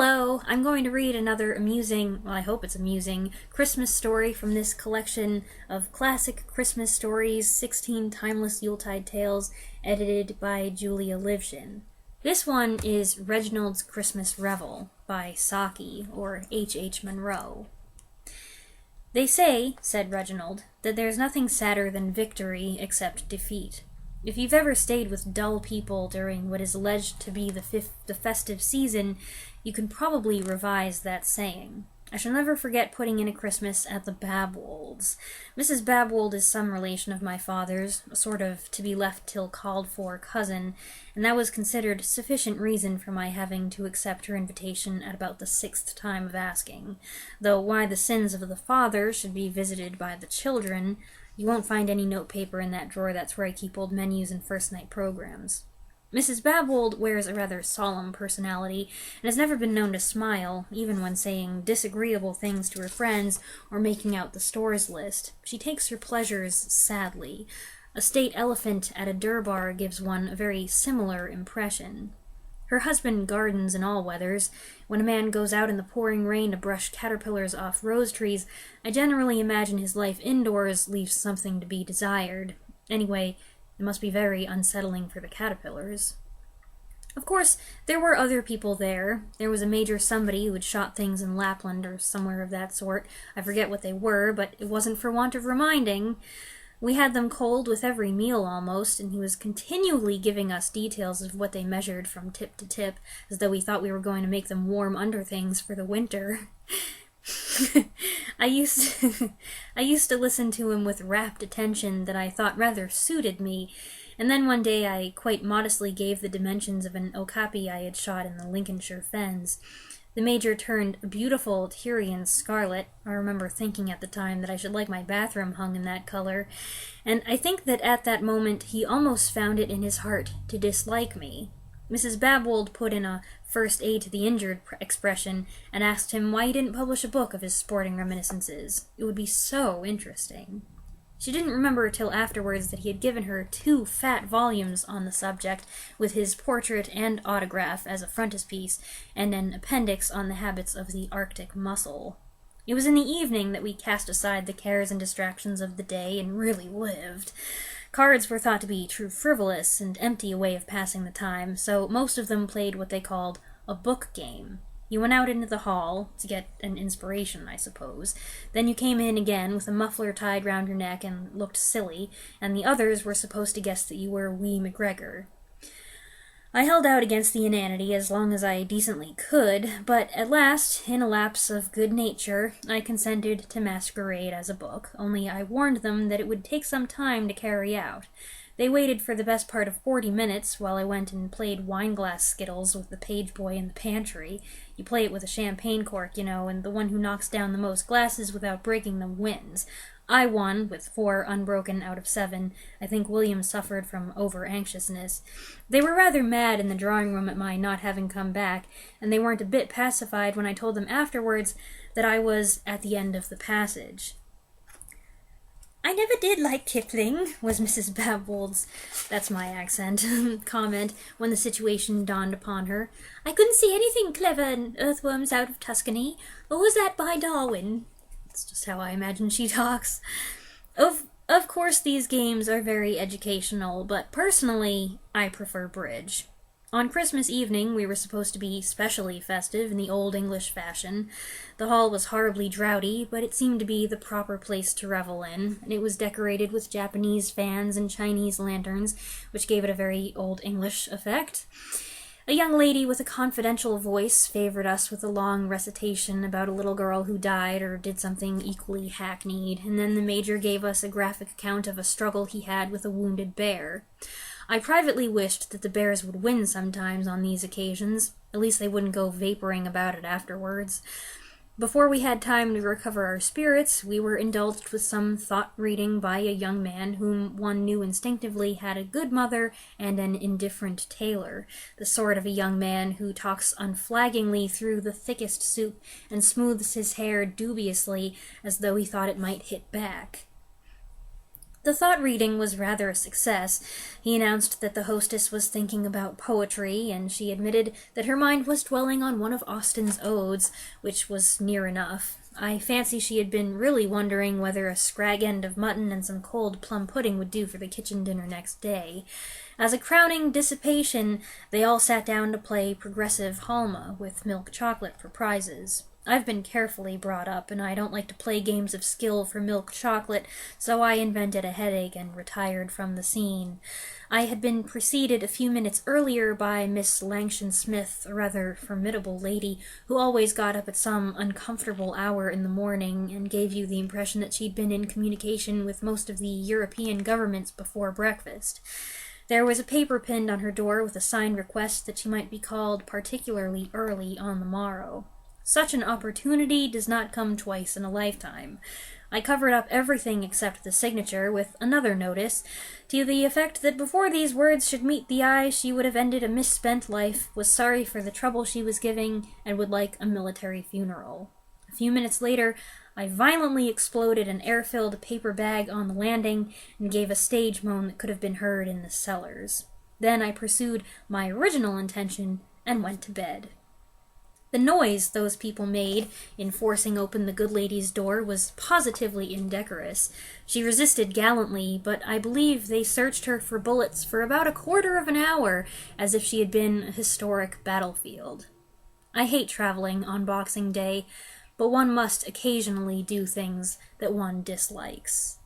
Hello! I'm going to read another amusing, well, I hope it's amusing, Christmas story from this collection of classic Christmas stories, 16 Timeless Yuletide Tales, edited by Julia Livshin. This one is Reginald's Christmas Revel by Saki, or H. Munro. They say, said Reginald, that there's nothing sadder than victory except defeat. If you've ever stayed with dull people during what is alleged to be the festive season, you can probably revise that saying. I shall never forget putting in a Christmas at the Babwolds. Mrs. Babwold is some relation of my father's, a sort of to-be-left-till-called-for cousin, and that was considered sufficient reason for my having to accept her invitation at about the 6th time of asking, though why the sins of the father should be visited by the children, you won't find any notepaper in that drawer. That's where I keep old menus and first-night programs. Mrs. Babwold wears a rather solemn personality, and has never been known to smile, even when saying disagreeable things to her friends or making out the stores list. She takes her pleasures sadly. A state elephant at a durbar gives one a very similar impression. Her husband gardens in all weathers. When a man goes out in the pouring rain to brush caterpillars off rose trees, I generally imagine his life indoors leaves something to be desired. Anyway, it must be very unsettling for the caterpillars. Of course, there were other people there. There was a Major Somebody who had shot things in Lapland or somewhere of that sort. I forget what they were, but it wasn't for want of reminding. We had them cold with every meal almost, and he was continually giving us details of what they measured from tip to tip, as though he thought we were going to make them warm underthings for the winter. I used to listen to him with rapt attention that I thought rather suited me, and then one day I quite modestly gave the dimensions of an okapi I had shot in the Lincolnshire fens. The Major turned a beautiful Tyrian scarlet. I remember thinking at the time that I should like my bathroom hung in that color, and I think that at that moment he almost found it in his heart to dislike me. Mrs. Babwold put in a first aid to the injured expression and asked him why he didn't publish a book of his sporting reminiscences. It would be so interesting. She didn't remember till afterwards that he had given her 2 fat volumes on the subject, with his portrait and autograph as a frontispiece, and an appendix on the habits of the Arctic mussel. It was in the evening that we cast aside the cares and distractions of the day and really lived. Cards were thought to be true frivolous and empty a way of passing the time, so most of them played what they called a book game. You went out into the hall, to get an inspiration, I suppose. Then you came in again with a muffler tied round your neck and looked silly, and the others were supposed to guess that you were Wee McGregor. I held out against the inanity as long as I decently could, but at last, in a lapse of good nature, I consented to masquerade as a book, only I warned them that it would take some time to carry out. They waited for the best part of 40 minutes while I went and played wine-glass skittles with the page boy in the pantry. You play it with a champagne cork, you know, and the one who knocks down the most glasses without breaking them wins. I won, with 4 unbroken out of 7. I think William suffered from over-anxiousness. They were rather mad in the drawing-room at my not having come back, and they weren't a bit pacified when I told them afterwards that I was at the end of the passage. "I never did like Kipling," was Mrs. Babwold's, that's my accent, comment when the situation dawned upon her. "I couldn't see anything clever in Earthworms Out of Tuscany. Or was that by Darwin?" That's just how I imagine she talks. Of course, these games are very educational, but personally, I prefer bridge. On Christmas evening, we were supposed to be specially festive in the old English fashion. The hall was horribly draughty, but it seemed to be the proper place to revel in, and it was decorated with Japanese fans and Chinese lanterns, which gave it a very old English effect. A young lady with a confidential voice favored us with a long recitation about a little girl who died or did something equally hackneyed, and then the Major gave us a graphic account of a struggle he had with a wounded bear. I privately wished that the bears would win sometimes on these occasions. At least they wouldn't go vaporing about it afterwards. Before we had time to recover our spirits, we were indulged with some thought-reading by a young man whom one knew instinctively had a good mother and an indifferent tailor, the sort of a young man who talks unflaggingly through the thickest soup and smooths his hair dubiously as though he thought it might hit back. The thought reading was rather a success. He announced that the hostess was thinking about poetry, and she admitted that her mind was dwelling on one of Austen's odes, which was near enough. I fancy she had been really wondering whether a scrag end of mutton and some cold plum pudding would do for the kitchen dinner next day. As a crowning dissipation, they all sat down to play progressive Halma with milk chocolate for prizes. I've been carefully brought up, and I don't like to play games of skill for milk chocolate, so I invented a headache and retired from the scene. I had been preceded a few minutes earlier by Miss Langston Smith, a rather formidable lady, who always got up at some uncomfortable hour in the morning, and gave you the impression that she'd been in communication with most of the European governments before breakfast. There was a paper pinned on her door with a signed request that she might be called particularly early on the morrow. Such an opportunity does not come twice in a lifetime. I covered up everything except the signature with another notice, to the effect that before these words should meet the eye she would have ended a misspent life, was sorry for the trouble she was giving, and would like a military funeral. A few minutes later, I violently exploded an air-filled paper bag on the landing, and gave a stage moan that could have been heard in the cellars. Then I pursued my original intention, and went to bed. The noise those people made in forcing open the good lady's door was positively indecorous. She resisted gallantly, but I believe they searched her for bullets for about a quarter of an hour, as if she had been a historic battlefield. I hate traveling on Boxing Day, but one must occasionally do things that one dislikes.